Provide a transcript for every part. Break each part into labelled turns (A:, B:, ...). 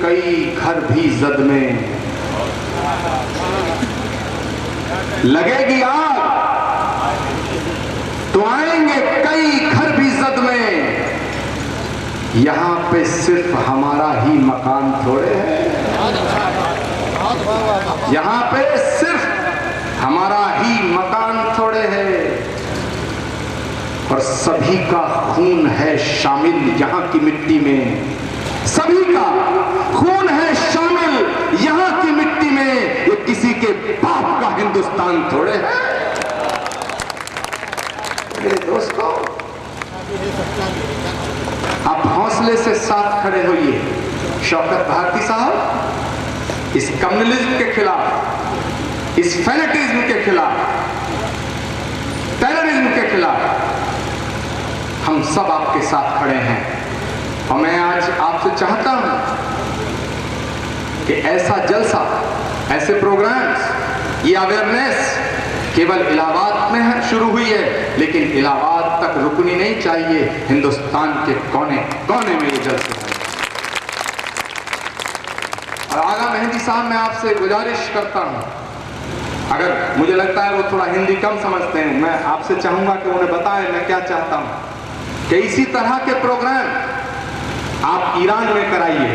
A: कई घर भी जद में, लगेगी आग तो आएंगे कई घर भी जद में। यहां पे सिर्फ हमारा ही मकान थोड़े है, यहां पे सिर्फ हमारा ही मकान थोड़े है, और सभी का खून है शामिल यहां की मिट्टी में, सभी का खून है शामिल यहां की मिट्टी में। ये किसी के बाप का हिंदुस्तान थोड़े है। मेरे दोस्तों, आप हौसले से साथ खड़े होइए शौकत भारती साहब इस कम्युनिज्म के खिलाफ, इस फैनेटिज्म के खिलाफ, टेररिज्म के खिलाफ हम सब आपके साथ खड़े हैं। और मैं आज आपसे चाहता हूं कि ऐसा जलसा, ऐसे प्रोग्राम्स, ये अवेयरनेस केवल इलाहाबाद में शुरू हुई है, लेकिन इलाहाबाद तक रुकनी नहीं चाहिए। हिंदुस्तान के कोने कोने में ये जलसे हैं। और आगा मेहंदी साहब, मैं आपसे गुजारिश करता हूं, अगर मुझे लगता है वो थोड़ा हिंदी कम समझते हैं, मैं आपसे चाहूंगा कि उन्हें बताएं मैं क्या चाहता हूं कि इसी तरह के प्रोग्राम आप ईरान में कराइए।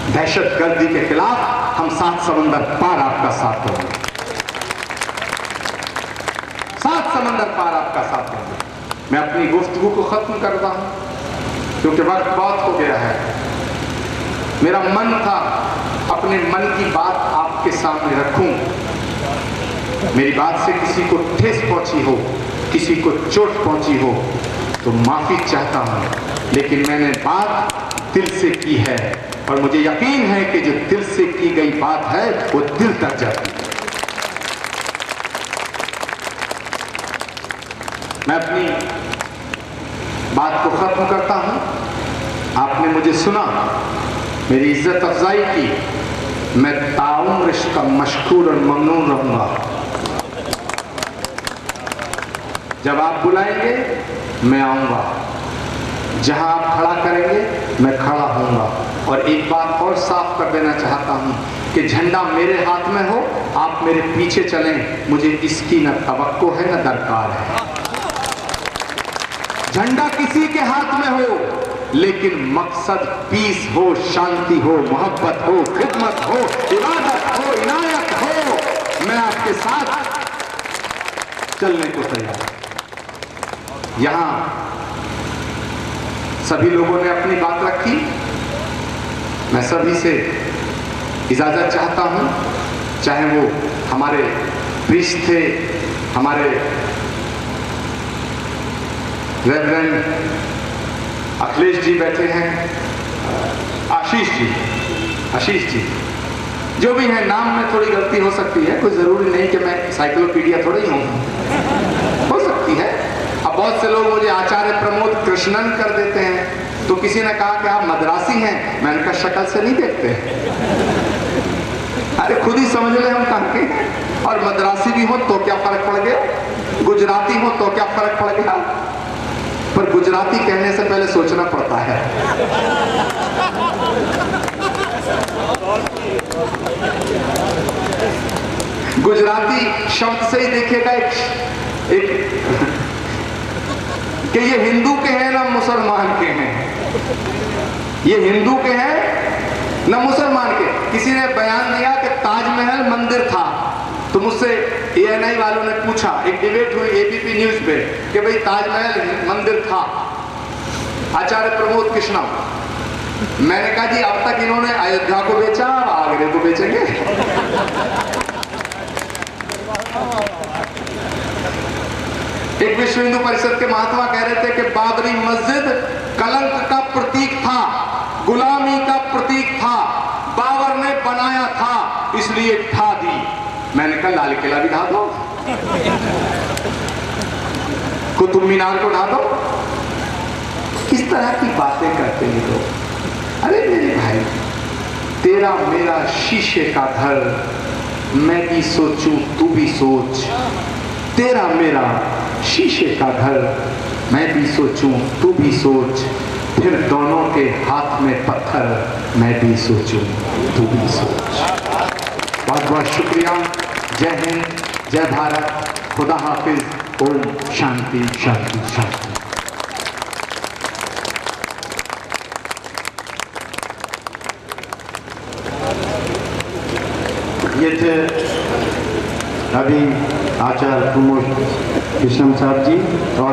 A: दहशतगर्दी के खिलाफ हम 7 समंदर पार आपका साथ देंगे, 7 समंदर पार आपका साथ देंगे। मैं अपनी गुफ्तगू को खत्म करता हूं क्योंकि वक्त बहुत हो गया है। मेरा मन था अपने मन की बात आपके सामने रखूं। मेरी बात से किसी को ठेस पहुंची हो, किसी को चोट पहुंची हो तो माफी चाहता हूं, लेकिन मैंने बात दिल से की है और मुझे यकीन है कि जो दिल से की गई बात है वो दिल तक जाती है। मैं अपनी बात को खत्म करता हूं। आपने मुझे सुना, मेरी इज्जत अफजाई की, मैं ताउम्र इसका मशकूर और ममनून रहूंगा। जब आप बुलाएंगे मैं आऊंगा, जहां आप खड़ा करेंगे मैं खड़ा होऊंगा। और एक बात और साफ कर देना चाहता हूं कि झंडा मेरे हाथ में हो, आप मेरे पीछे चलें, मुझे इसकी न तवक्को है न दरकार है। झंडा किसी के हाथ में हो, लेकिन मकसद पीस हो, शांति हो, मोहब्बत हो, खिदमत हो, इबादत हो, इनायत हो। मैं आपके साथ चलने को तैयार हूं। यहां सभी लोगों ने अपनी बात रखी, मैं सभी से इजाजत चाहता हूं, चाहे वो हमारे प्रीस्ट थे, हमारे रेवरेंड अखिलेश जी बैठे हैं, आशीष जी, जो भी है, नाम में थोड़ी गलती हो सकती है, कोई जरूरी नहीं कि मैं साइक्लोपीडिया थोड़ी हूं, हो सकती है। अब बहुत से लोग मुझे आचार्य प्रमोद कृष्णन कर देते हैं, तो किसी ने कहा कि आप मद्रासी हैं, मैंने कहा शक्ल से नहीं देखते। अरे खुद ही समझ ले हम कहां के हैं। और मद्रासी भी हो तो क्या फर्क पड़ गया, गुजराती हो तो क्या फर्क पड़ गया, पर गुजराती कहने से पहले सोचना पड़ता है। गुजराती शब्द से ही देखिएगा एक कि ये हिंदू के हैं ना मुसलमान के हैं, ये हिंदू के हैं ना मुसलमान के। किसी ने बयान दिया कि ताजमहल मंदिर था, तो मुझसे ANI वालों ने पूछा, एक डिबेट हुई ABP न्यूज पे कि भाई ताजमहल मंदिर था, आचार्य प्रमोद कृष्णा। मैंने कहा जी अब तक इन्होंने अयोध्या को बेचा, आगरे को बेचेंगे। एक विश्व हिंदू परिषद के महात्मा कह रहे थे कि बाबरी मस्जिद कलंक का प्रतीक था, गुलामी का प्रतीक था, बाबर ने बनाया था इसलिए ढा दी। मैंने कहा लाल किला भी ढा दो, कुतुब मीनार को ढा दो। किस तरह की बातें करते हैं लोग। अरे मेरे भाई, तेरा मेरा शीशे का घर, मैं भी सोचूं तू भी सोच। तेरा मेरा शीशे का घर, मैं भी सोचूं तू भी सोच। फिर दोनों के हाथ में पत्थर, मैं भी सोचूं तू भी सोच। बहुत बहुत शुक्रिया। जय हिंद, जय भारत, खुदा हाफिज, ओम शांति शांति शांति।
B: ये थे अभी आचार्य प्रमोद कृष्ण साहब जी और